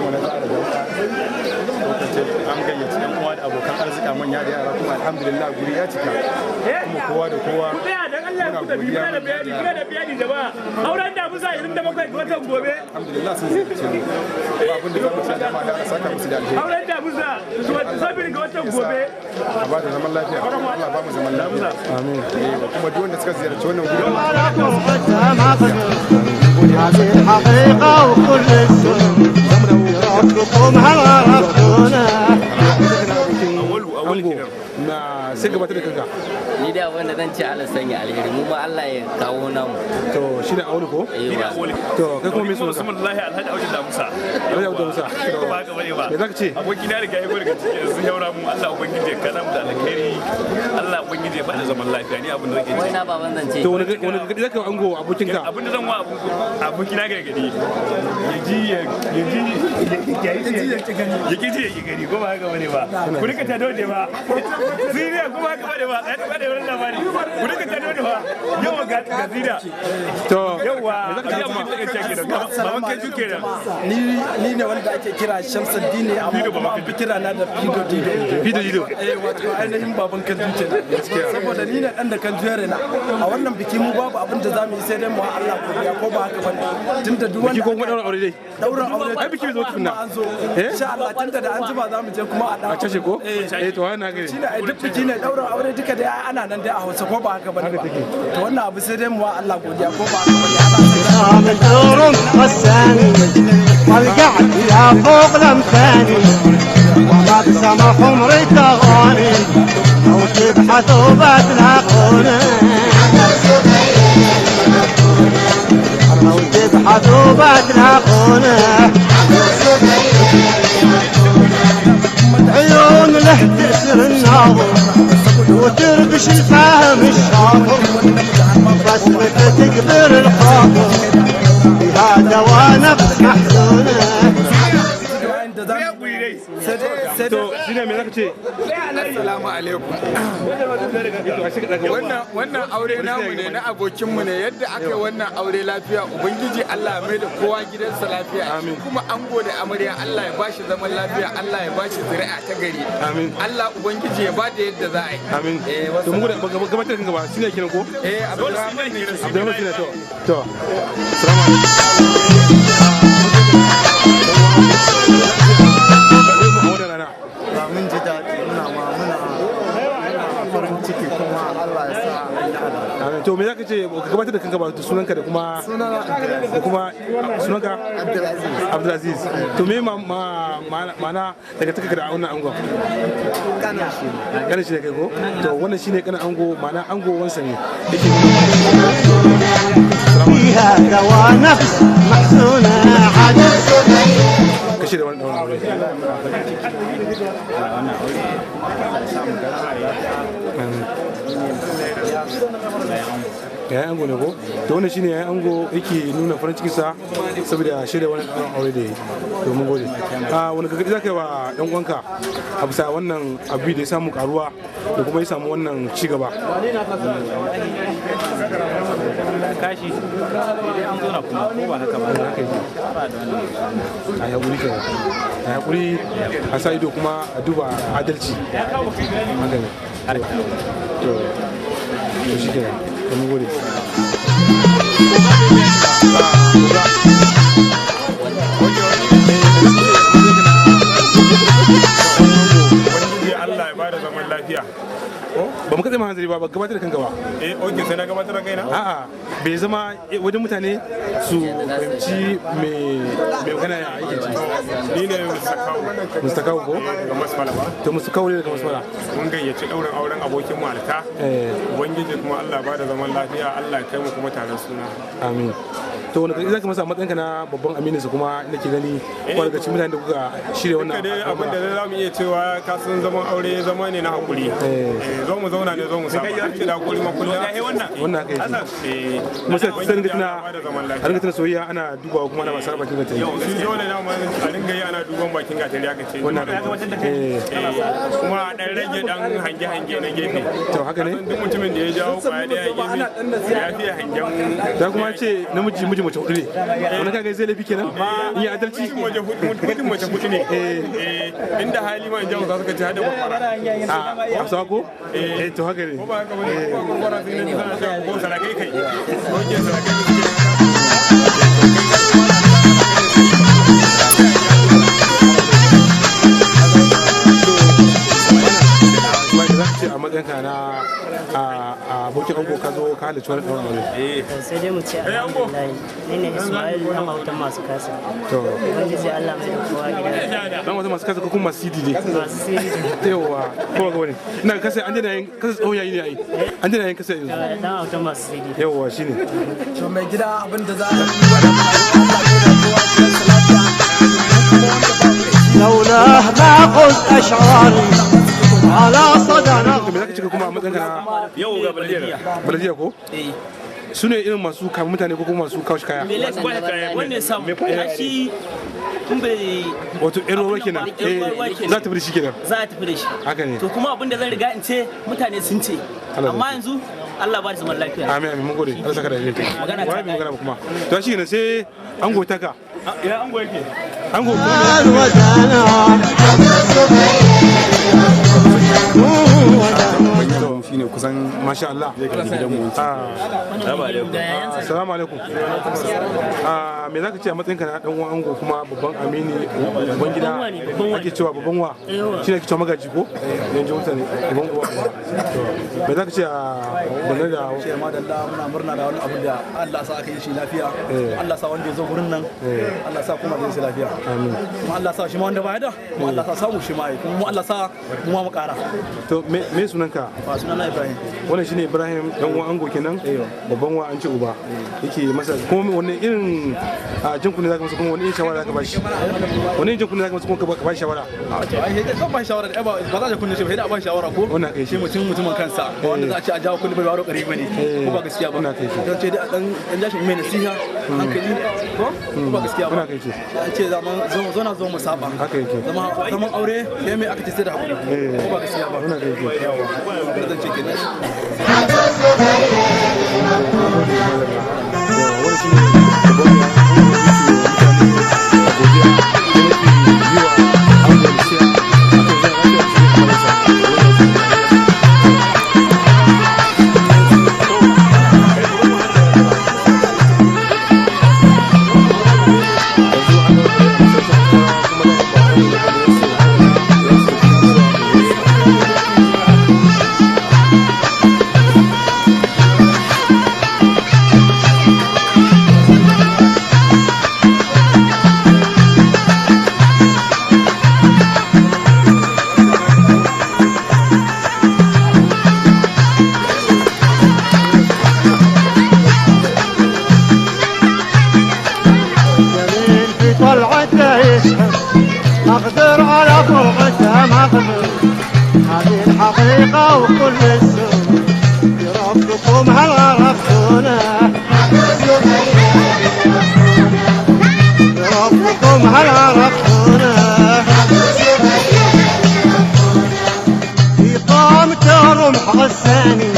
wani tsara da lokacin an gayyaci yan uwa da abokan arzika manya da yara kuma alhamdulillah guri ya cika kuma kowa da kowa muna godiya da bayani da ba auren da musa 27 watan gobe alhamdulillah sun ziyarce mu ba abin da za mu ci da ma da saka musu da alheri auren da musa 27 ga watan gobe a ba da zaman lafiya Allah ba mu zaman lafiya amin kuma duk wanda suka ziyarci wannan guri هذه الحقيقة وكل السنة ربكم هل عرفتونا na sai gabatar da kanka ni da wanda zan ci Allah sanya alheri mu ma Allah ya kawo namu to shine aure ko to kai kuma me sunan Usman Lahi Alhaji Audu da Musa Alhaji Audu Musa ko ba haka bane ba me zaka ce aboki na riga ya gode ga cikin sun yaura mu Allah ubangiji ya kana mu da alheri Allah ubangiji ya bada zaman lafiya ni abin da nake wai na baban zan ce to wani gadi zaka ango abokin ka abin da zan wa aboki na gargadi ya ji gani ko ba haka bane ba ku rika ta dole ba zuriya ko ba haka bane ba sai ba da wannan labari ku rika ta dole ba yawa ga zira to yawa ya mu da kake da baban kai juke da ni ne wanda ake kira Shamsuddin ne amma ba fi kira na da Fido wato ainihin baban kan juke saboda ni ne dan da kan juyare na a wannan biki mu babu abin da zamu yi sai dai mu Allah godiya ko ba haka bane tunda duk wanda ko kuma daura aure dai daura aure ai biki zo tukunna an zo insha Allah tunda da an jima zamu je kuma a cashe ko to wannan gari shine ai duk biki ne daura aure duka dai ana nan dai a Hausa ko ba haka bane ba to wannan abu sai dai mu Allah godiya ko ba haka bane Allah من دور والثاني والقعد يا فوق الامثاني وما بسما حمري تغاني لو تبحثوا بتلاقونا لو تبحثوا بتلاقونا عيون له تسر الناظر وتربش الفهم الشاطر بس متى تقدر الخاطر بها دواء نفس محزونة to shine me zaka ce assalamu alaikum wannan aure namu ne na abokinmu ne yadda aka yi wannan aure lafiya ubangiji Allah mai da kowa gidansa lafiya amin kuma an gode amarya Allah ya bashi zaman lafiya Allah ya bashi zuri'a ta gari amin Allah ubangiji ya bada yadda za a yi amin to mu gode gabatar kan gaba shine kenan ko Abdulrahman ne to assalamu alaikum mun ji daɗi muna farin ciki kuma Allah ya sa to me zaka ce ka gabatar da kanka ba sunanka da kuma sunanka Abdulaziz to me ma'ana daga taka da wannan angon kana shi ne kai ko to wannan shine kana ango ma'ana ango wansa ne yake فيها دواء نفس محزونة عدد kashi da wannan aure yayin ango ne ko to wannan shine yayin ango yake nuna farin cikin sa saboda shirya wannan aure da yi to mun gode wani gagadi zaka yi wa dan uwanka a bisa wannan abu da ya samu karuwa da kuma ya samu wannan ci gaba kashi idan an zo na kuma ko ba haka ba haka yi a hakuri ke a hakuri a sa ido kuma a duba adalci to shi ke mun gode Allah ya bada zaman lafiya ba mu katse ma hanzari ba gabatar da kanka ba oke sai na gabatar da kaina a'a bai zama wajen mutane su fahimci mai magana ya aikin ci ni ne Mr. Kawu ko ga masfala ba to Mr. Kawu ne daga masfala mun gayyaci ɗaurin auren abokin mu alka ubangiji kuma Allah ba da zaman lafiya Allah ya kai mu kuma taron suna amin to wani kai zaka masa matsayinka na babban aminin su kuma ina ke gani ko daga cikin mutanen da kuka shirya wannan abin da za mu iya cewa ka san zaman aure zama ne na hakuri zo mu zauna ne zo mu samu ake da hakuri ma kullum wannan kai kuma sai ringa tuna a ringa tuna soyayya ana dubawa kuma ana masar bakin gatari shi dole na ma a ringa yi ana duban bakin gatari aka ce wannan kuma a dan rage dan hange na gefe to haka ne duk mutumin da ya jawo kwaya daya gefe ya fi hangen da kuma ce namiji mijin mace hudu ne wani kaga zai laifi kenan in yi adalci mutum mace hudu ne inda hali ma in jawo za su ka ci hada kwakwara a hausawa ko to haka ne ko ba haka bane ko kwakwara sai ne ko sarakai kai ko ke sarakai a matsayinka na abokin ango ka zo ka halarci wani ɗaurin aure. Sai dai mu ce alhamdulillah ni ne Ismail dan autan masu kasa. To ubangiji Allah mai da kowa gida. Dan autan masu kasa ko kuma masu CD ne. Masu CD. Yawa ko ga wani. Ina kasa an dena yin kasa tsawon yayi ne ai. An dena yin kasa yanzu. Dan autan masu CD. Yawa shine. To mai gida abin da za a yi wannan Allah mai da kowa gidansa lafiya. لولاه باقص أشعاري على صدى me zaka cika kuma a matsayin na yau ga baladiya ko su ne irin masu kama mutane ko kuma masu kawo kaya wanda ya samu shi kun bai wato ero kenan za ta fi da shi kenan za a tafi da shi haka ne to kuma abin da zan riga in ce mutane sun ce amma yanzu Allah ba da zaman lafiya amin amin mun gode Allah saka da alheri magana ta magana kuma to shi ne sai an goyi taka ya ango yake ango shine kusan masha Allah zai kai gidan mu assalamu alaikum me zaka ce a matsayin ka na dan uwan ango kuma babban amini babban gida ake cewa babban wa shine ake cewa magaji ko yanzu mutane babban uwa me zaka ce a bane da ce ma da muna murna da wani abu da Allah sa aka yi shi lafiya Allah sa wanda ya zo gurin nan Allah sa kuma zai shi lafiya amin kuma Allah sa shi ma wanda baya da kuma Allah sa samu shi ma kuma Allah sa mu ma mu kara to me sunanka sunana Ibrahim wannan shine Ibrahim dan uwan ango kenan babban wa an ce uba yake masa kuma wani irin jin kunne zaka masa kuma wani irin shawara zaka bashi wani irin jin kunne zaka masa kuma ka bashi shawara ai sai ba shawara da ba za ka kunne shi ba sai da ba shawara ko wannan kai shi mutumin kansa ba wanda za a ce a jawo kunne bai waro kare bane ko ba gaskiya ba wannan kai dan ce da dan jashi mai nasiha hankali ko ba gaskiya ba wannan kai ce an ce zaman zo na zo mu saba haka yake zaman aure sai mai aka ce sai da hakuri ko ba gaskiya ba wannan kai ce zan ce kenan wani shi ne babban wa أقدر على فرقتها ما أقدر هذه الحقيقة وكل السوء بربكم هل عرفتونا بربكم هل عرفتونا في قامة رمح غساني